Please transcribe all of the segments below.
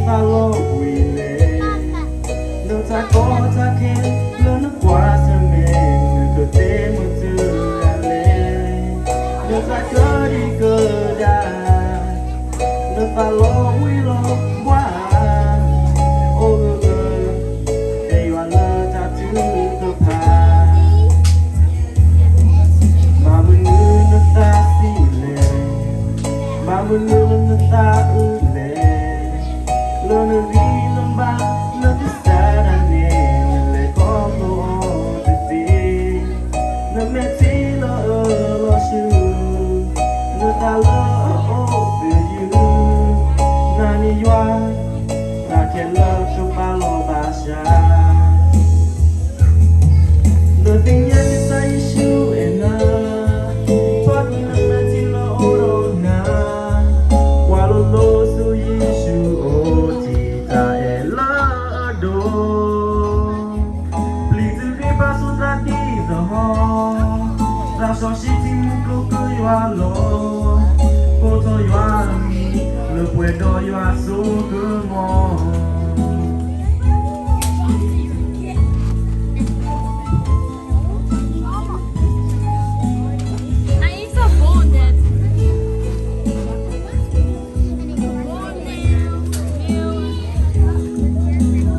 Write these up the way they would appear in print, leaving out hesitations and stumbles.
ta lo quile no ta có ta khen lo nó quá sa men cơ te mo tu ale no ta cơ đi cơ da no ta lo quy lo quá ô để yo lo ta tu cơ pa mà mình nó ta si le mà mình nó ta le lo no vi non va no ti sarà nelle como de ti no me ti lo shu no ta lo de you na ni yo na ke lo to pa lo ba sha nothing yet is a issue enough but no me ti lo oro na while lo so issue so si ti mu que yo alo poto yo a mi le puedo yo a su que mo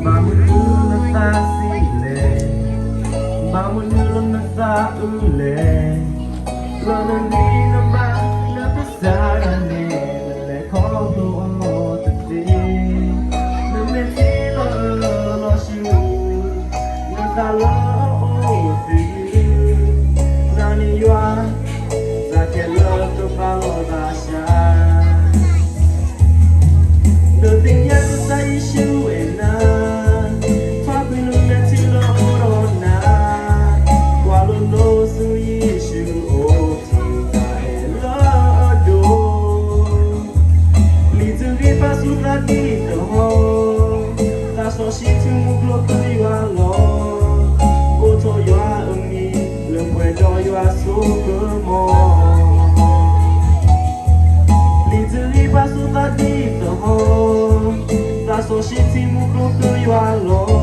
vamos no ta si le vamos no ta le lo non di non va no ti sarà nelle cose o ti non mi ti lo shu non ta lo ti non io sa che lo to fa lo da sha nothing yet is a issue enough probably no me ti lo oro na while no so issue so si tu mu bloco yo alo poto yo a mi le puedo yo a su como little paso da dito so si tu mu bloco yo alo